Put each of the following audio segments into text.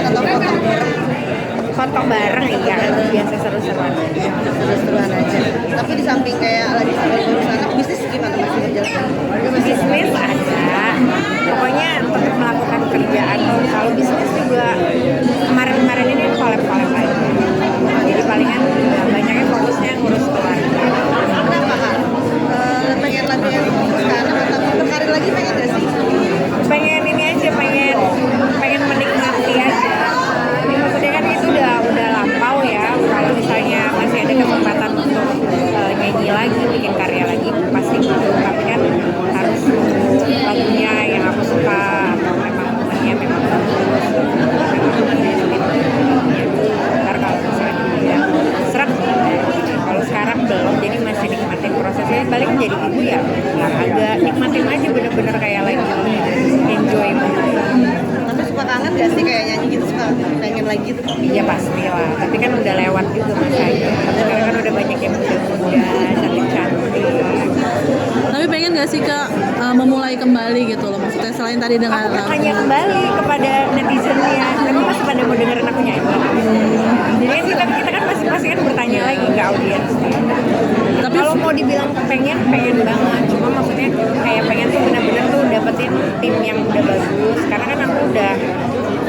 atau potong bareng? Potong bareng ya, biasa seru-seruan aja. Seru-seruan aja. Tapi di samping kayak lagi sama ngurus anak, bisnis gimana masih berjalan? Bisnis ada, pokoknya tetap melakukan kerjaan. Kalau bisnis juga kemarin-kemarin ini collab-collab aja. Jadi palingan banyaknya fokusnya ngurus keluarga. Kenapa Kak? Pengen lagi yang fokus ke anak atau berkarir lagi pengen gak sih? Pengen ini aja, pengen menikmati aja. Jadi maksudnya kan itu udah lampau ya. Kalau misalnya masih ada kesempatan untuk nyanyi lagi, bikin karya lagi pasti gitu. Tapi kan harus lagunya yang aku suka atau memang momennya memang bagus. Ntar kalau misalnya udah serak, kalau sekarang belum, jadi masih nikmatin prosesnya. Balik jadi ibu ya, agak nikmatin aja bener-bener kayak lagi enjoy banget. Tapi suka kangen gak sih kayak nyanyi gitu, suka pengen lagi gitu? Iya pastilah, tapi kan udah lewat juga masanya. Sekarang kan udah banyak yang muda-muda, cantik-cantik. Tapi pengen gak sih Kak memulai kembali gitu loh, maksudnya selain tadi dengan Aku tanya kembali kepada netizennya, kamu masih pada mau dengerin aku nyanyi? Jadi kita kan masing-masing kan bertanya lagi ke audiens. Tapi Kalau mau dibilang pengen banget, cuma maksudnya kayak pengen tuh benar-benar tuh dapetin tim yang udah bagus. Karena kan aku udah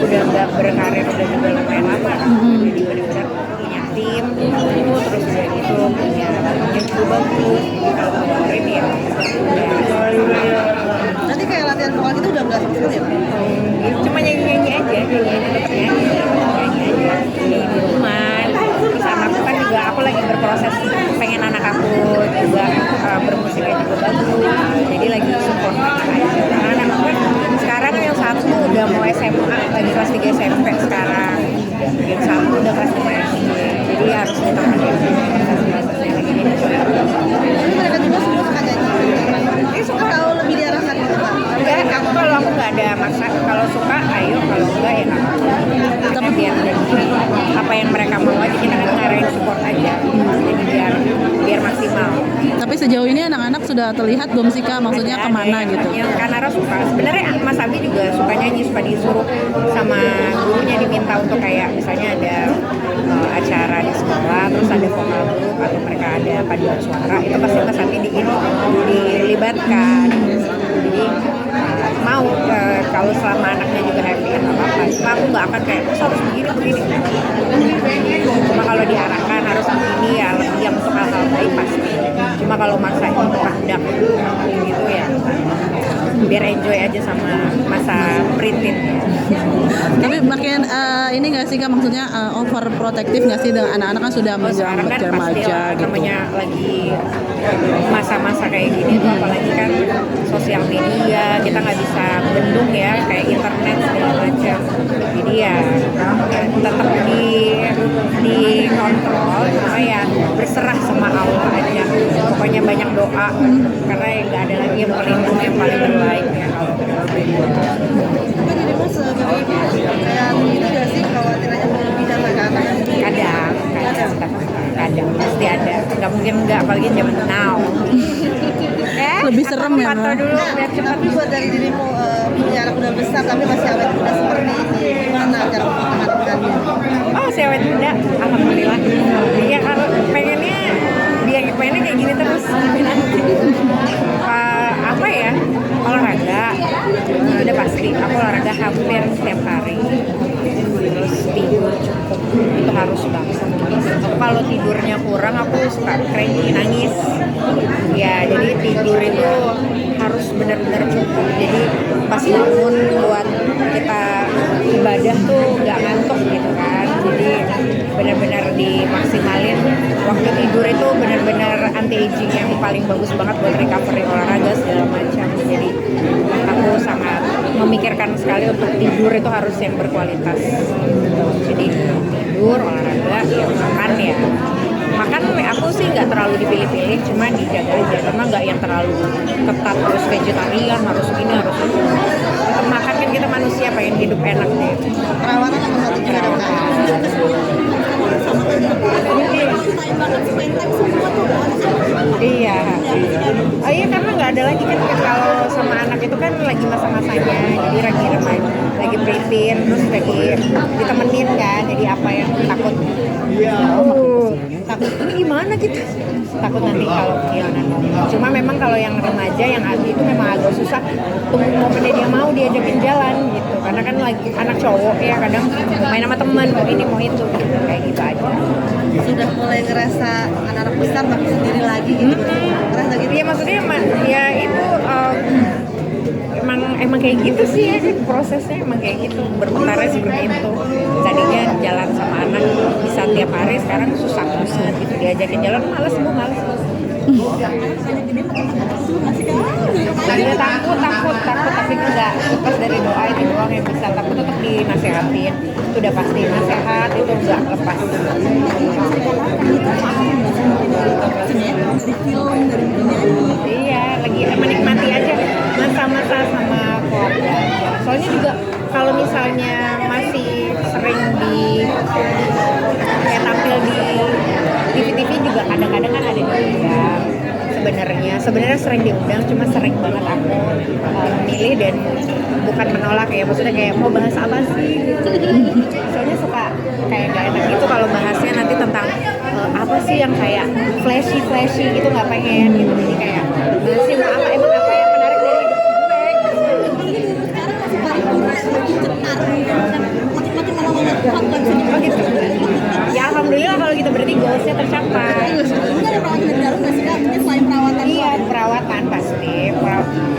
nggak berkarir udah juga lumayan lama, jadi benar-benar punya tim, terus udah gitu punya yang juga bagus. Kalau mau dengerin ya, Nanti kayak latihan vokal gitu udah nggak sama sekali ya? cuma nyanyi aja, tetap nyanyi aja di rumah. Terus anakku kan juga, aku lagi berproses pengen anak aku juga bermusiknya juga bagus, jadi lagi support anak aja. Karena anak aku kan sekarang yang satu udah mau SMA, lagi kelas 3 SMP sekarang, yang satu udah kelas 5 SD, jadi harus ditemenin prosesnya lagi ini. Jadi mereka juga semua suka nyanyi. Ini suka tahu lebih diarahkan gitu Kak? Enggak, kalau aku nggak ada maksa. Kalau suka, ayo. Kalau enggak, ya nggak apa-apa. Tapi biar apa yang mereka mau aja, kita kan ngarahin support aja. Jadi biar maksimal. tapi sejauh ini anak-anak sudah terlihat belum sih Kak, maksudnya Ada kemana gitu? yang Kanara suka. Sebenarnya Mas Abi juga suka nyanyi, suka disuruh sama gurunya, diminta untuk kayak misalnya ada acara di sekolah, terus ada vokal group atau mereka ada paduan suara, itu pasti Mas Abi dilibatkan. Jadi mau kalau selama anaknya juga happy ya nggak apa-apa. Cuma aku nggak akan kayak harus begini. Cuma kalau diarahkan harus begini ya, lebih yang untuk hal-hal baik pasti. Cuma kalau maksa untuk kehendak gitu ya, biar enjoy aja sama masa printing. Tapi makin ini nggak sih Kak, maksudnya overprotective nggak sih dengan anak-anak kan sudah Sekarang kan mengejar pasti remaja lah, gitu. namanya lagi masa-masa kayak gini tuh, apalagi kan sosial media, kita nggak bisa bendung ya, kayak internet segala macam. Jadi ya tetap di kontrol, cuma ya berserah sama Allah aja. Pokoknya banyak doa, karena ya nggak ada lagi yang pelindung yang paling terbaik ya. Tapi dirimu sebagai ibu kayak gitu gak sih kekhawatirannya berlebihan ke anak? Kadang pasti ada, nggak mungkin nggak, apalagi zaman now. Lebih serem ya, Pantau Mbak? dulu biar cepat. Tapi buat dari dirimu punya anak udah besar tapi masih awet muda seperti ini, gimana cara mempertahankannya? Oh, si awet muda, alhamdulillah. Ya kalau pengennya kayak gini terus. Apa ya, olahraga itu udah pasti. Aku olahraga hampir setiap hari. Terus tidur cukup, itu harus banget. Kalau tidurnya kurang aku suka cranky, nangis. Ya jadi tidur itu harus benar-benar cukup. Jadi pas bangun buat kita ibadah tuh nggak ngantuk gitu kan. Jadi benar-benar dimaksimalin. Waktu tidur itu benar-benar anti aging yang paling bagus banget buat recovery olahraga segala macam. Jadi aku sangat memikirkan sekali untuk tidur itu harus yang berkualitas. Jadi tidur, olahraga, ya makan ya. Makan aku sih nggak terlalu dipilih-pilih, cuma dijaga aja, karena nggak yang terlalu ketat harus vegetarian, harus ini, harus itu. Makan kan kita manusia pengen hidup enak deh. Perawatan nomor satu juga dong Kak. Iya. Oh iya, karena nggak ada lagi kan kalau sama anak itu kan lagi masa-masanya, jadi lagi remaja, lagi preteen, terus lagi ditemenin gimana gitu, takut nanti kalau kehilangan momen. Cuma memang kalau yang remaja yang Abi itu memang agak susah tunggu momennya dia mau diajakin jalan gitu, karena kan lagi anak cowok ya kadang main sama teman mau ini mau itu gitu, kayak gitu aja. Sudah mulai ngerasa anak-anak besar tapi sendiri lagi gitu, ngerasa gitu. Ya maksudnya ya itu emang kayak gitu sih ya, prosesnya emang kayak gitu, berputarnya seperti itu. Tadinya jalan sama anak bisa tiap hari, sekarang susah banget gitu, diajakin jalan males males. Tadinya takut tapi enggak, lepas dari doa itu doang yang bisa, tapi tetap dinasehatin, itu udah pasti nasihat itu enggak lepas. Iya, lagi menikmati aja masa-masa sama keluarga aja. Soalnya juga kalau misalnya masih sering kayak tampil di TV-TV juga kadang-kadang kan ada diundang. Sebenarnya sering diundang, cuma sering banget aku memilih dan bukan menolak ya, maksudnya kayak mau bahas apa sih gitu. Soalnya suka kayak gak enak gitu kalau bahasnya nanti tentang apa sih yang kayak flashy gitu, nggak pengen gitu. Jadi kayak sih apa emang apa yang menarik dari hidup gue gitu. Ya alhamdulillah kalau gitu, berarti goalsnya tercapai. Iya, perawatan pasti.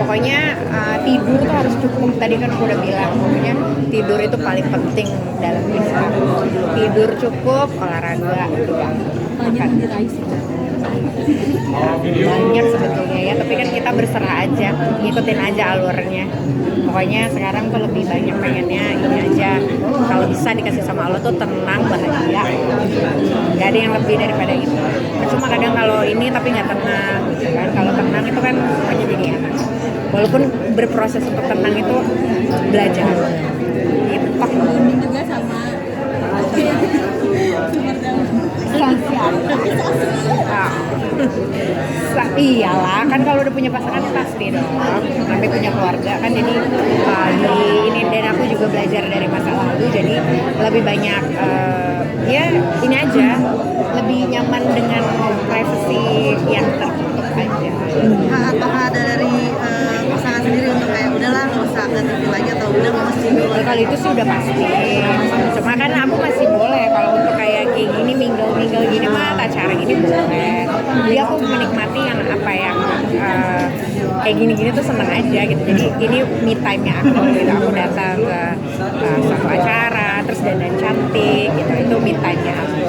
Pokoknya tidur tuh harus cukup. Tadi kan aku udah bilang, pokoknya tidur itu paling penting dalam hidup. Tidur cukup, olahraga, makan. Banyak sebetulnya ya, tapi kan kita berserah aja, ngikutin aja alurnya. Pokoknya sekarang tuh lebih banyak pengennya ini aja, kalau bisa dikasih sama Allah tuh tenang, bahagia, gak ada yang lebih daripada itu. Cuma kadang kalau ini tapi nggak tenang gitu kan, kalau tenang itu kan semuanya jadi enak, walaupun berproses untuk tenang itu belajar gitu. Ini juga sama sosial. Iyalah kan kalau udah punya pasangan pasti dong, sampai punya keluarga kan, jadi di ini, dan aku juga belajar dari masa lalu, jadi lebih banyak ya ini aja, lebih nyaman dengan privacy yang tertutup aja. Apakah ada dari pasangan sendiri untuk kayak udahlah nggak usah ke TV lagi atau udah mau masih dulu? Kalau itu sih udah pasti, cuma kan aku masih boleh kalau untuk kayak gini mingle gini mah acara gini boleh. Jadi aku menikmati yang apa yang kayak gini tuh seneng aja gitu. Jadi ini me time-nya aku gitu. Aku datang ke satu acara terus dandan cantik gitu, itu me time-nya aku.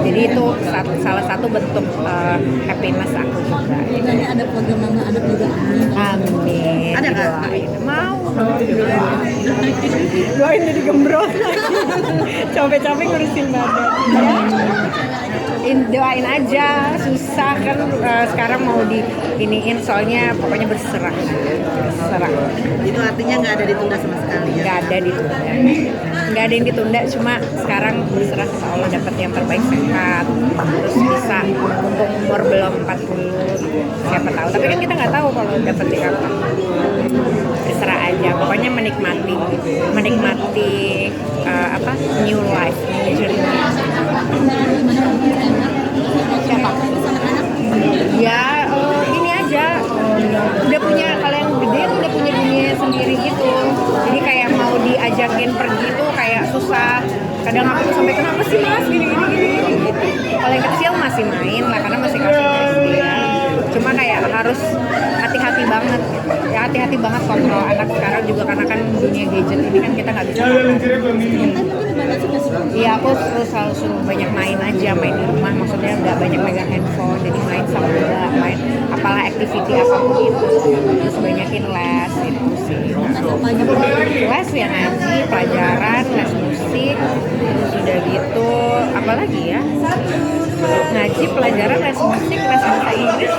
Jadi itu salah satu bentuk happiness aku juga. Nanti ada program nama anak juga. Amin. Ada nggak? Mau doain jadi gembrot lagi. Capek-capek ngurusin badan. Doain aja, susah kan sekarang mau iniin, soalnya pokoknya berserah. Itu artinya nggak ada ditunda sama sekali ya? Nggak ada yang ditunda, cuma sekarang berserah sama Allah, dapat yang terbaik, sehat, terus bisa mumpung umur belum 40, siapa tahu, tapi kan kita nggak tahu kalau dapet di kapan. Berserah aja, pokoknya menikmati new life, new journey. Siapa? Ya ini aja, udah punya, kalau yang gede tuh udah punya dunia sendiri gitu, jadi kayak mau diajakin pergi tuh kayak susah. Kadang aku tuh sampai kenapa sih mas gini gitu. Kalau yang kecil masih main lah karena masih kasih dia, cuma kayak harus hati-hati banget gitu. Ya hati-hati banget kontrol anak sekarang juga, karena kan dunia gadget ini kan kita nggak bisa. Iya, aku selalu suruh banyak main aja, main di rumah, maksudnya nggak banyak megang handphone, jadi main sama bola, main apalah activity apapun itu, terus banyakin les itu sih. Les ya, ngaji, pelajaran, les musik, sudah gitu, apalagi ya, ngaji, pelajaran, les musik, les bahasa Inggris,